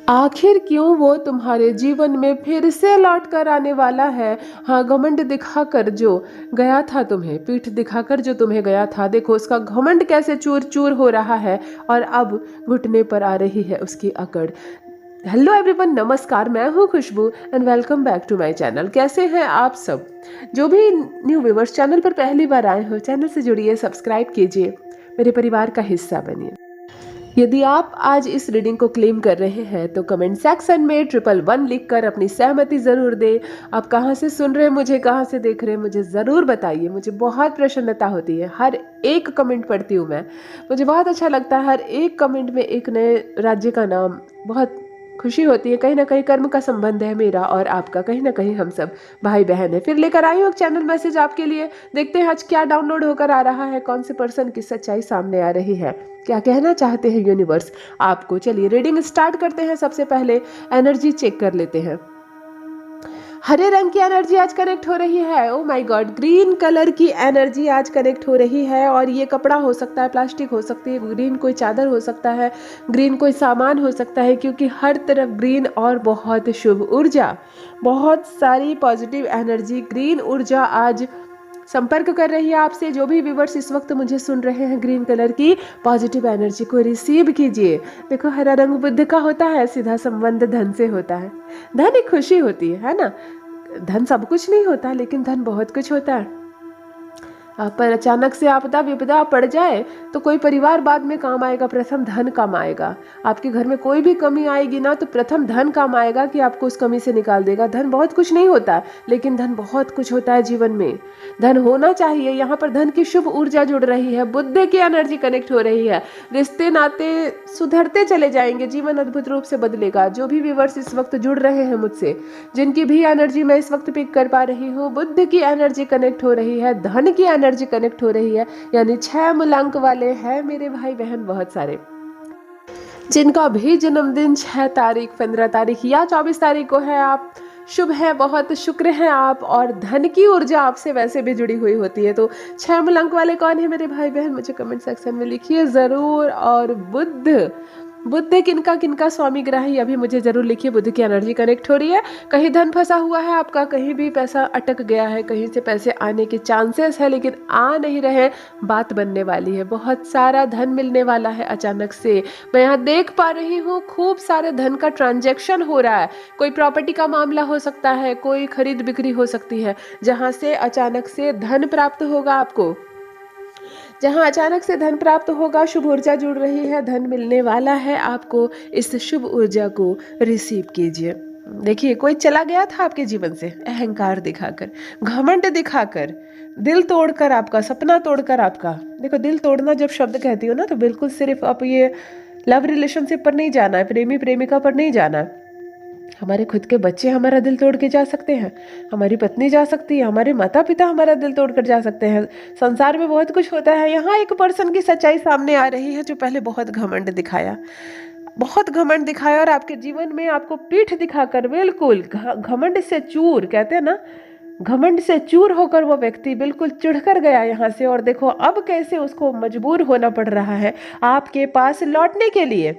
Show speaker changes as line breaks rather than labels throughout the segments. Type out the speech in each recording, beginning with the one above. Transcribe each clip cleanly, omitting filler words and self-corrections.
आखिर क्यों वो तुम्हारे जीवन में फिर से लौट कर आने वाला है। हाँ, घमंड दिखाकर जो गया था तुम्हें, पीठ दिखाकर जो तुम्हें गया था, देखो उसका घमंड कैसे चूर चूर हो रहा है और अब घुटने पर आ रही है उसकी अकड़। हेलो एवरीवन, नमस्कार, मैं हूँ Khushboo and welcome back to my channel. कैसे हैं आप सब? जो भी न्यू व्यूवर्स चैनल पर पहली बार आए हो, चैनल से जुड़िए, सब्सक्राइब कीजिए, मेरे परिवार का हिस्सा बनिए। यदि आप आज इस रीडिंग को क्लेम कर रहे हैं तो कमेंट सेक्शन में 111 लिखकर अपनी सहमति ज़रूर दें। आप कहाँ से सुन रहे हैं मुझे, कहाँ से देख रहे हैं मुझे ज़रूर बताइए। मुझे बहुत प्रसन्नता होती है, हर एक कमेंट पढ़ती हूँ मैं, मुझे बहुत अच्छा लगता है। हर एक कमेंट में एक नए राज्य का नाम, बहुत खुशी होती है। कहीं ना कहीं कर्म का संबंध है मेरा और आपका, कहीं ना कहीं हम सब भाई बहन है। फिर लेकर आई हूँ एक चैनल मैसेज आपके लिए। देखते हैं आज क्या डाउनलोड होकर आ रहा है, कौन से पर्सन की सच्चाई सामने आ रही है, क्या कहना चाहते हैं यूनिवर्स आपको। चलिए रीडिंग स्टार्ट करते हैं। सबसे पहले एनर्जी चेक कर लेते हैं। हरे रंग की एनर्जी आज कनेक्ट हो रही है। Oh my God, green colour की एनर्जी आज कनेक्ट हो रही है। और ये कपड़ा हो सकता है, प्लास्टिक हो सकती है, ग्रीन कोई चादर हो सकता है, ग्रीन कोई सामान हो सकता है, क्योंकि हर तरफ ग्रीन और बहुत शुभ ऊर्जा, बहुत सारी पॉजिटिव एनर्जी, ग्रीन ऊर्जा आज संपर्क कर रही है आपसे। जो भी व्यूवर्स इस वक्त मुझे सुन रहे हैं, ग्रीन कलर की पॉजिटिव एनर्जी को रिसीव कीजिए। देखो, हरा रंग बुद्ध का होता है, सीधा संबंध धन से होता है। धन एक खुशी होती है ना। धन सब कुछ नहीं होता, लेकिन धन बहुत कुछ होता है। आप पर अचानक से आपदा विपदा पड़ जाए तो कोई परिवार बाद में काम आएगा, प्रथम धन काम आएगा। आपके घर में कोई भी कमी आएगी ना, तो प्रथम धन काम आएगा कि आपको उस कमी से निकाल देगा। धन बहुत कुछ नहीं होता, लेकिन धन बहुत कुछ होता है जीवन में। धन होना चाहिए। यहाँ पर धन की शुभ ऊर्जा जुड़ रही है, बुद्ध की एनर्जी कनेक्ट हो रही है। रिश्ते नाते सुधरते चले जाएंगे, जीवन अद्भुत रूप से बदलेगा। जो भी व्यूवर्स इस वक्त जुड़ रहे हैं मुझसे, जिनकी भी एनर्जी मैं इस वक्त पिक कर पा रही हूँ, बुद्ध की एनर्जी कनेक्ट हो रही है, धन की एनर्जी कनेक्ट हो रही है। यानी 6 मूलांक वाले हैं मेरे भाई बहन बहुत सारे, जिनका भी जन्मदिन 6 तारीख, 15 तारीख या 24 तारीख को है। आप शुभ है, बहुत शुक्र है आप। और धन की ऊर्जा आपसे वैसे भी जुड़ी हुई होती है। तो 6 मूलांक वाले कौन है मेरे भाई बहन, मुझे कमेंट सेक्शन में लिखिए ज़रूर। और बुद्ध, बुद्ध किनका किनका स्वामी ग्रह है, अभी मुझे जरूर लिखिए। बुद्ध की एनर्जी कनेक्ट हो रही है। कहीं धन फंसा हुआ है आपका, कहीं भी पैसा अटक गया है, कहीं से पैसे आने के चांसेस है लेकिन आ नहीं रहे, बात बनने वाली है। बहुत सारा धन मिलने वाला है अचानक से। मैं यहाँ देख पा रही हूँ खूब सारे धन का ट्रांजैक्शन हो रहा है। कोई प्रॉपर्टी का मामला हो सकता है, कोई खरीद बिक्री हो सकती है, जहाँ से अचानक से धन प्राप्त होगा आपको। जहां अचानक से धन प्राप्त होगा, शुभ ऊर्जा जुड़ रही है, धन मिलने वाला है आपको। इस शुभ ऊर्जा को रिसीव कीजिए। देखिए, कोई चला गया था आपके जीवन से अहंकार दिखाकर, घमंड दिखाकर, दिल तोड़कर, आपका सपना तोड़कर। आपका देखो, दिल तोड़ना जब शब्द कहती हो ना, तो बिल्कुल सिर्फ आप ये लव रिलेशनशिप पर नहीं जाना है, प्रेमी प्रेमिका पर नहीं जाना है। हमारे खुद के बच्चे हमारा दिल तोड़ के जा सकते हैं, हमारी पत्नी जा सकती है, हमारे माता पिता हमारा दिल तोड़ कर जा सकते हैं। संसार में बहुत कुछ होता है। यहाँ एक पर्सन की सच्चाई सामने आ रही है जो पहले बहुत घमंड दिखाया, बहुत घमंड दिखाया, और आपके जीवन में आपको पीठ दिखाकर बिल्कुल घमंड से चूर, कहते हैं ना, घमंड से चूर होकर वो व्यक्ति बिल्कुल चिढ़कर गया यहाँ से। और देखो अब कैसे उसको मजबूर होना पड़ रहा है आपके पास लौटने के लिए।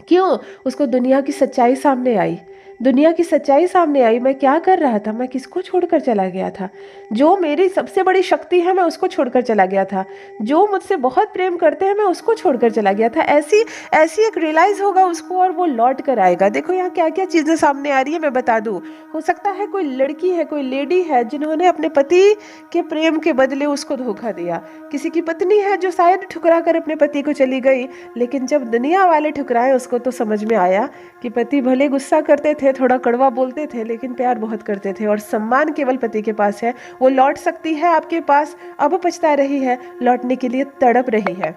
क्यों? उसको दुनिया की सच्चाई सामने आई, दुनिया की सच्चाई सामने आई। मैं क्या कर रहा था, मैं किसको छोड़कर चला गया था, जो मेरी सबसे बड़ी शक्ति है मैं उसको छोड़कर चला गया था, जो मुझसे बहुत प्रेम करते हैं मैं उसको छोड़कर चला गया था। ऐसी ऐसी एक रियलाइज होगा उसको और वो लौट कर आएगा। देखो यहाँ क्या क्या चीज़ें सामने आ रही है, मैं बता दूँ। हो सकता है कोई लड़की है, कोई लेडी है जिन्होंने अपने पति के प्रेम के बदले उसको धोखा दिया। किसी की पत्नी है जो शायद ठुकरा कर अपने पति को चली गई, लेकिन जब दुनिया वाले ठुकराए उसको तो समझ में आया कि पति भले गुस्सा करते थे, थोड़ा कड़वा बोलते थे, लेकिन प्यार बहुत करते थे और सम्मान केवल पति के पास है। वो लौट सकती है आपके पास, अब पछता रही है, लौटने के लिए तड़प रही है।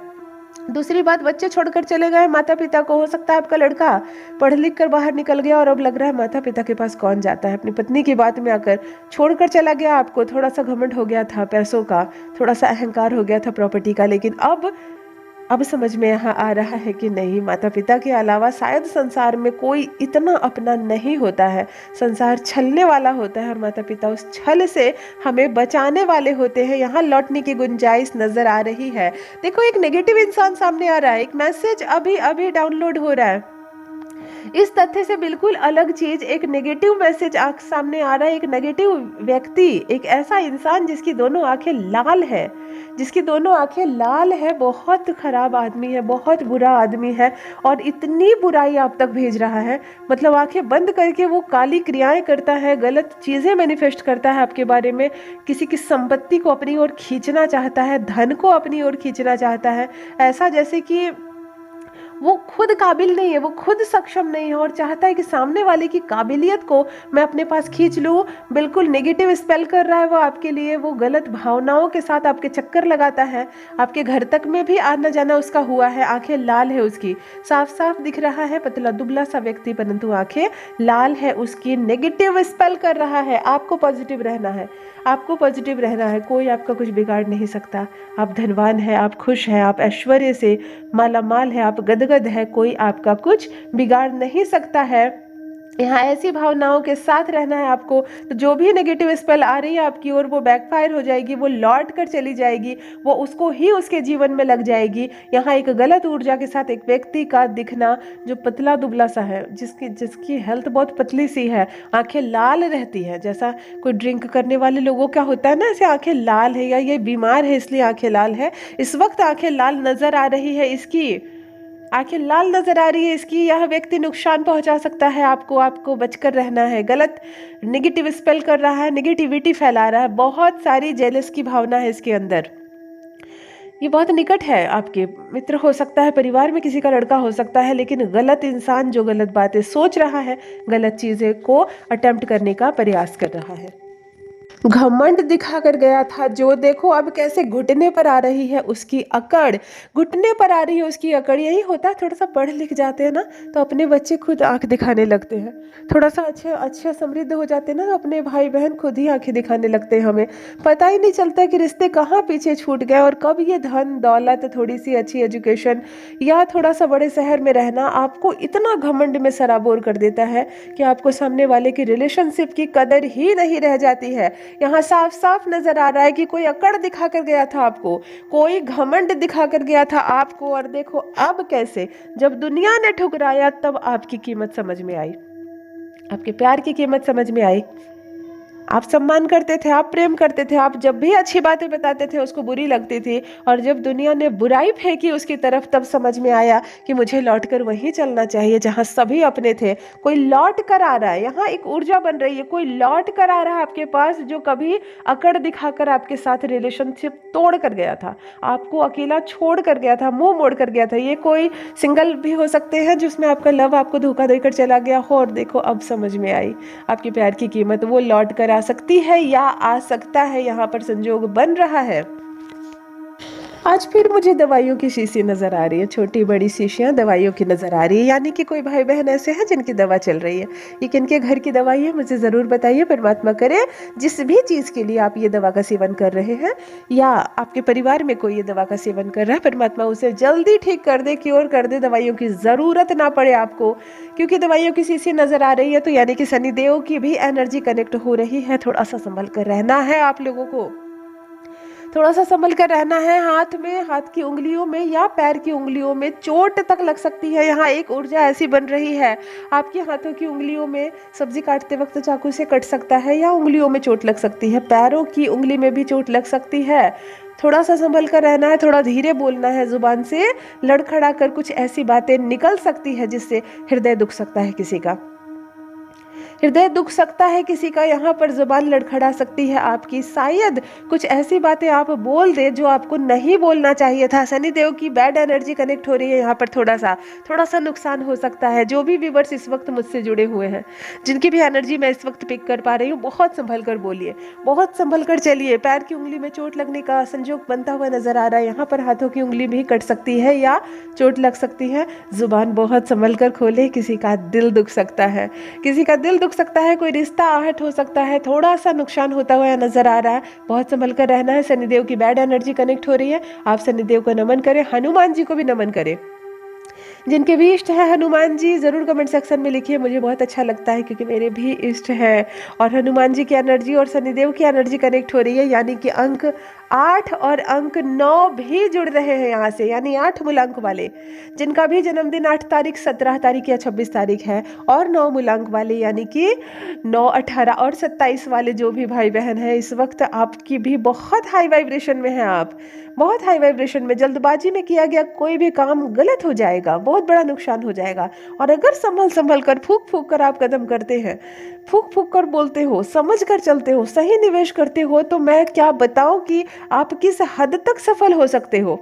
दूसरी बात, बच्चे छोड़कर चले गए माता पिता को। हो सकता है आपका लड़का पढ़ लिख कर बाहर निकल गया और अब लग रहा है माता पिता के पास कौन जाता है, अपनी पत्नी की बात में आकर छोड़कर चला गया आपको। थोड़ा सा घमंड हो गया था पैसों का, थोड़ा सा अहंकार हो गया था प्रॉपर्टी का, लेकिन अब समझ में यहाँ आ रहा है कि नहीं, माता पिता के अलावा शायद संसार में कोई इतना अपना नहीं होता है। संसार छलने वाला होता है और माता पिता उस छल से हमें बचाने वाले होते हैं। यहाँ लौटने की गुंजाइश नजर आ रही है। देखो, एक नेगेटिव इंसान सामने आ रहा है, एक मैसेज अभी अभी डाउनलोड हो रहा है। इस तथ्य से बिल्कुल अलग चीज, एक नेगेटिव मैसेज आंख सामने आ रहा है। एक नेगेटिव व्यक्ति, एक ऐसा इंसान जिसकी दोनों आंखें लाल है, जिसकी दोनों आंखें लाल है, बहुत खराब आदमी है, बहुत बुरा आदमी है और इतनी बुराई आप तक भेज रहा है। मतलब आंखें बंद करके वो काली क्रियाएं करता है, गलत चीजें मैनिफेस्ट करता है आपके बारे में, किसी की संपत्ति को अपनी ओर खींचना चाहता है, धन को अपनी ओर खींचना चाहता है, ऐसा जैसे कि वो खुद काबिल नहीं है, वो खुद सक्षम नहीं है और चाहता है कि सामने वाले की काबिलियत को मैं अपने पास खींच लूँ। बिल्कुल नेगेटिव स्पेल कर रहा है वो आपके लिए, वो गलत भावनाओं के साथ आपके चक्कर लगाता है, आपके घर तक में भी आना जाना उसका हुआ है। आंखें लाल है उसकी, साफ साफ दिख रहा है, पतला दुबला सा व्यक्ति परंतु आंखें लाल है उसकी, नेगेटिव स्पेल कर रहा है। आपको पॉजिटिव रहना है, आपको पॉजिटिव रहना है, कोई आपका कुछ बिगाड़ नहीं सकता। आप धनवान है, आप खुश हैं, आप ऐश्वर्य से माला माल है, आप गदगद है, कोई आपका कुछ बिगाड़ नहीं सकता है। यहाँ ऐसी भावनाओं के साथ रहना है आपको। तो जो भी नेगेटिव स्पेल आ रही है आपकी ओर वो बैकफायर हो जाएगी, वो लौट कर चली जाएगी, वो उसको ही उसके जीवन में लग जाएगी। यहाँ एक गलत ऊर्जा के साथ एक व्यक्ति का दिखना जो पतला दुबला सा है, जिसकी हेल्थ बहुत पतली सी है, आंखें लाल रहती है, जैसा कोई ड्रिंक करने वाले लोगों का होता है ना, ऐसे आंखें लाल है, या ये बीमार है इसलिए आंखें लाल है। इस वक्त आंखें लाल नजर आ रही है इसकी, आंखें लाल नजर आ रही है इसकी। यह व्यक्ति नुकसान पहुंचा सकता है आपको, आपको बचकर रहना है। गलत नेगेटिव स्पेल कर रहा है, नेगेटिविटी फैला रहा है, बहुत सारी जेलस की भावना है इसके अंदर। ये बहुत निकट है, आपके मित्र हो सकता है, परिवार में किसी का लड़का हो सकता है, लेकिन गलत इंसान जो गलत बातें सोच रहा है, गलत चीजें को अटेम्प्ट करने का प्रयास कर रहा है। घमंड दिखा कर गया था जो, देखो अब कैसे घुटने पर आ रही है उसकी अकड़, घुटने पर आ रही है उसकी अकड़। यही होता है, थोड़ा सा पढ़ लिख जाते हैं ना तो अपने बच्चे खुद आंख दिखाने लगते हैं, थोड़ा सा अच्छे समृद्ध हो जाते हैं ना तो अपने भाई बहन खुद ही आंखें दिखाने लगते हैं। हमें पता ही नहीं चलता कि रिश्ते कहाँ पीछे छूट गए और कब ये धन दौलत, थोड़ी सी अच्छी एजुकेशन या थोड़ा सा बड़े शहर में रहना आपको इतना घमंड में सराबोर कर देता है कि आपको सामने वाले की रिलेशनशिप की कदर ही नहीं रह जाती है। यहाँ साफ साफ नजर आ रहा है कि कोई अकड़ दिखा कर गया था आपको, कोई घमंड दिखा कर गया था आपको, और देखो अब कैसे, जब दुनिया ने ठुकराया तब आपकी कीमत समझ में आई, आपके प्यार की कीमत समझ में आई। आप सम्मान करते थे, आप प्रेम करते थे, आप जब भी अच्छी बातें बताते थे उसको बुरी लगती थी, और जब दुनिया ने बुराई फेंकी उसकी तरफ तब समझ में आया कि मुझे लौटकर वहीं चलना चाहिए जहां सभी अपने थे। कोई लौट कर आ रहा है, यहाँ एक ऊर्जा बन रही है, कोई लौट कर आ रहा है आपके पास जो कभी अकड़ दिखाकर आपके साथ रिलेशनशिप तोड़ कर गया था, आपको अकेला छोड़ कर गया था, मुंह मोड़ कर गया था। ये कोई सिंगल भी हो सकते हैं जिसमें आपका लव आपको धोखा देकर चला गया हो, और देखो अब समझ में आई आपके प्यार की कीमत। वो लौट कर आ सकती है या आ सकता है, यहाँ पर संजोग बन रहा है। आज फिर मुझे दवाइयों की शीशी नजर आ रही है, छोटी बड़ी शीशियां दवाइयों की नजर आ रही है, यानी कि कोई भाई बहन ऐसे हैं जिनकी दवा चल रही है। ये किनके घर की दवाई है मुझे जरूर बताइए। परमात्मा करे जिस भी चीज के लिए आप ये दवा का सेवन कर रहे हैं या आपके परिवार में कोई ये दवा का सेवन कर रहा है, परमात्मा उसे जल्दी ठीक कर दे, क्योर कर दे, दवाइयों की जरूरत ना पड़े आपको। क्योंकि दवाइयों की शीशी नजर आ रही है तो यानी कि शनिदेव की भी एनर्जी कनेक्ट हो रही है। थोड़ा सा संभल कर रहना है आप लोगों को, थोड़ा सा संभल कर रहना है। हाथ में, हाथ की उंगलियों में या पैर की उंगलियों में चोट तक लग सकती है। यहाँ एक ऊर्जा ऐसी बन रही है, आपके हाथों की उंगलियों में सब्जी काटते वक्त चाकू से कट सकता है या उंगलियों में चोट लग सकती है, पैरों की उंगली में भी चोट लग सकती है। थोड़ा सा संभल कर रहना है, थोड़ा धीरे बोलना है, जुबान से लड़खड़ा कर कुछ ऐसी बातें निकल सकती है जिससे हृदय दुख सकता है किसी का, हृदय दुख सकता है किसी का। यहाँ पर जुबान लड़खड़ा सकती है आपकी, शायद कुछ ऐसी बातें आप बोल दे जो आपको नहीं बोलना चाहिए था। शनिदेव की बैड एनर्जी कनेक्ट हो रही है, यहाँ पर थोड़ा सा नुकसान हो सकता है। जो भी व्यूअर्स इस वक्त मुझसे जुड़े हुए हैं, जिनकी भी एनर्जी मैं इस वक्त पिक कर पा रही हूँ, बहुत संभल कर बोलिए, बहुत संभल कर चलिए। पैर की उंगली में चोट लगने का संजोग बनता हुआ नजर आ रहा है, यहाँ पर हाथों की उंगली भी कट सकती है या चोट लग सकती है। जुबान बहुत संभल कर खोले, किसी का दिल दुख सकता है, किसी का दिल दुख सकता है, कोई रिश्ता आहट हो सकता है, थोड़ा सा नुकसान होता हुआ नजर आ रहा है। बहुत संभल कर रहना है। शनिदेव की बैड एनर्जी कनेक्ट हो रही है, आप शनिदेव को नमन करें, हनुमान जी को भी नमन करें। जिनके भी इष्ट है हनुमान जी जरूर कमेंट सेक्शन में लिखिए, मुझे बहुत अच्छा लगता है क्योंकि मेरे भी इष्ट है। और हनुमान जी की एनर्जी और शनिदेव की एनर्जी कनेक्ट हो रही है, यानी कि अंक 8 और अंक 9 भी जुड़ रहे हैं यहाँ से, यानी 8 मूलांक वाले जिनका भी जन्मदिन 8 तारीख, 17 तारीख या 26 तारीख है, और 9 मूलांक वाले यानी कि 9, 18 और 27 वाले जो भी भाई बहन है, इस वक्त आपकी भी बहुत हाई वाइब्रेशन में है। आप बहुत हाई वाइब्रेशन में, जल्दबाजी में किया गया कोई भी काम गलत हो जाएगा, बहुत बड़ा नुकसान हो जाएगा। और अगर संभल संभल कर, फूक फूक कर आप कदम करते हैं, फूक फूक कर बोलते हो, समझ कर चलते हो, सही निवेश करते हो, तो मैं क्या बताऊं कि आप किस हद तक सफल हो सकते हो।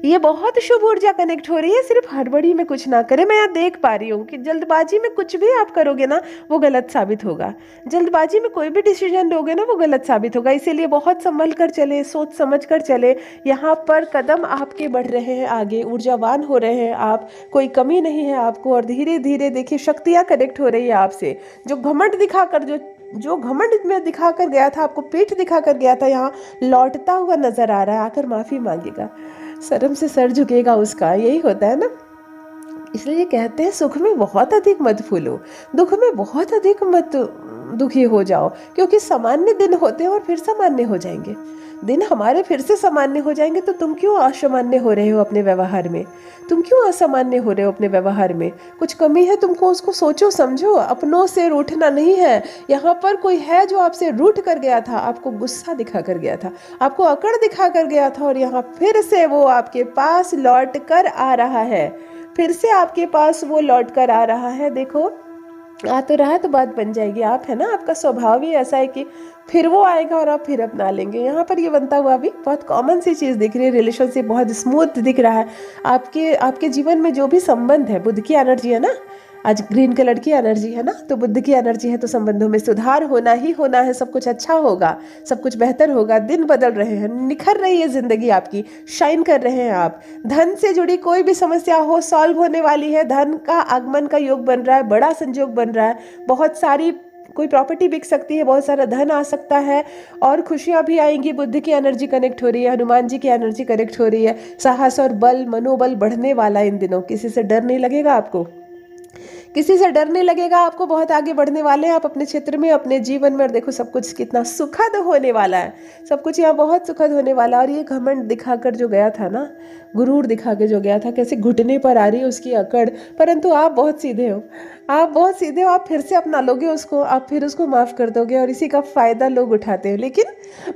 ये बहुत शुभ ऊर्जा कनेक्ट हो रही है। सिर्फ हड़बड़ी में कुछ ना करें। मैं यहाँ देख पा रही हूँ कि जल्दबाजी में कुछ भी आप करोगे ना, वो गलत साबित होगा। जल्दबाजी में कोई भी डिसीजन लोगे ना, वो गलत साबित होगा। इसीलिए बहुत संभल कर चले, सोच समझ कर चले। यहाँ पर कदम आपके बढ़ रहे हैं आगे, ऊर्जावान हो रहे हैं आप, कोई कमी नहीं है आपको। और धीरे धीरे देखिए शक्तियाँ कनेक्ट हो रही है आपसे। जो घमंड दिखाकर, जो घमंड में दिखा कर गया था, आपको पीठ दिखा कर गया था, यहाँ लौटता हुआ नजर आ रहा है। आकर माफी मांगेगा, शर्म से सर झुकेगा उसका। यही होता है ना। इसलिए कहते हैं सुख में बहुत अधिक मत फूलो, दुख में बहुत अधिक मत दुखी हो जाओ, क्योंकि सामान्य दिन होते हैं और फिर सामान्य हो जाएंगे। दिन हमारे फिर से सामान्य हो जाएंगे। तो तुम क्यों असामान्य हो रहे हो अपने व्यवहार में? तुम क्यों असामान्य हो रहे हो अपने व्यवहार में? कुछ कमी है तुमको, उसको सोचो समझो। अपनों से रूठना नहीं है। यहाँ पर कोई है जो आपसे रूठ कर गया था, आपको गुस्सा दिखा कर गया था, आपको अकड़ दिखा कर गया था, और यहाँ फिर से वो आपके पास लौट कर आ रहा है। फिर से आपके पास वो लौट कर आ रहा है। देखो आ तो रहा है तो बात बन जाएगी। आप है ना, आपका स्वभाव ही ऐसा है कि फिर वो आएगा और आप फिर अपना लेंगे। यहाँ पर ये बनता हुआ भी बहुत कॉमन सी चीज़ दिख रही है। रिलेशनशिप बहुत स्मूथ दिख रहा है। आपके जीवन में जो भी संबंध है, बुध की एनर्जी है ना, आज ग्रीन कलर की एनर्जी है ना, तो बुद्ध की एनर्जी है, तो संबंधों में सुधार होना ही होना है। सब कुछ अच्छा होगा, सब कुछ बेहतर होगा। दिन बदल रहे हैं, निखर रही है जिंदगी आपकी, शाइन कर रहे हैं आप। धन से जुड़ी कोई भी समस्या हो, सॉल्व होने वाली है। धन का आगमन का योग बन रहा है, बड़ा संयोग बन रहा है। बहुत सारी कोई प्रॉपर्टी बिक सकती है, बहुत सारा धन आ सकता है, और खुशियां भी आएंगी। बुद्ध की एनर्जी कनेक्ट हो रही है, हनुमान जी की एनर्जी कनेक्ट हो रही है। साहस और बल, मनोबल बढ़ने वाला इन दिनों। किसी से डर नहीं लगेगा आपको, किसी से डर नहीं लगेगा आपको। बहुत आगे बढ़ने वाले हैं आप अपने क्षेत्र में, अपने जीवन में। और देखो सब कुछ कितना सुखद होने वाला है, सब कुछ यहाँ बहुत सुखद होने वाला है। और ये घमंड दिखाकर जो गया था ना, गुरूर दिखा के जो गया था, कैसे घुटने पर आ रही है उसकी अकड़। परंतु आप बहुत सीधे हो, आप बहुत सीधे हो। आप फिर से अपना लोगे उसको, आप फिर उसको माफ़ कर दोगे, और इसी का फ़ायदा लोग उठाते हैं। लेकिन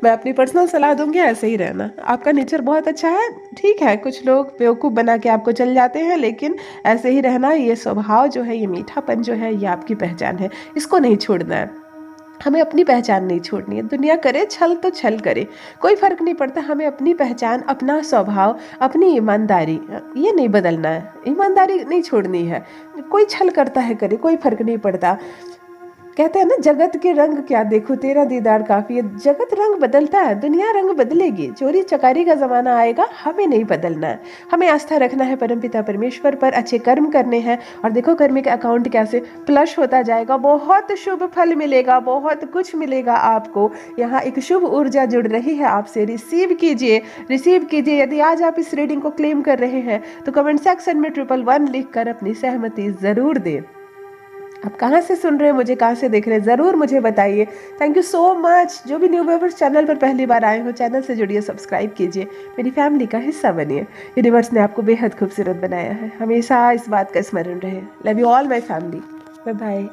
मैं अपनी पर्सनल सलाह दूंगी, ऐसे ही रहना। आपका नेचर बहुत अच्छा है, ठीक है। कुछ लोग बेवकूफ़ बना के आपको चल जाते हैं, लेकिन ऐसे ही रहना। ये स्वभाव जो है, ये मीठापन जो है, ये आपकी पहचान है, इसको नहीं छोड़ना है। हमें अपनी पहचान नहीं छोड़नी है। दुनिया करे छल तो छल करे, कोई फर्क नहीं पड़ता। हमें अपनी पहचान, अपना स्वभाव, अपनी ईमानदारी, ये नहीं बदलना है। ईमानदारी नहीं छोड़नी है। कोई छल करता है करे, कोई फर्क नहीं पड़ता। कहते हैं ना, जगत के रंग क्या देखो, तेरा दीदार काफी है। जगत रंग बदलता है, दुनिया रंग बदलेगी। चोरी चकारी का जमाना आएगा, हमें नहीं बदलना है। हमें आस्था रखना है परमपिता परमेश्वर पर, अच्छे कर्म करने हैं। और देखो कर्मिक अकाउंट कैसे प्लस होता जाएगा। बहुत शुभ फल मिलेगा, बहुत कुछ मिलेगा आपको। यहाँ एक शुभ ऊर्जा जुड़ रही है आपसे। रिसीव कीजिए, रिसीव कीजिए। यदि आज आप इस रीडिंग को क्लेम कर रहे हैं तो कमेंट सेक्शन में 111 लिख कर अपनी सहमति जरूर दें। आप कहाँ से सुन रहे हैं, मुझे कहाँ से देख रहे हैं, ज़रूर मुझे बताइए। Thank you so much. जो भी न्यू व्यूअर्स चैनल पर पहली बार आए हो, चैनल से जुड़िए, सब्सक्राइब कीजिए, मेरी फैमिली का हिस्सा बनिए। यूनिवर्स ने आपको बेहद खूबसूरत बनाया है। हमेशा इस बात का स्मरण रहे। Love you all my family. Bye bye.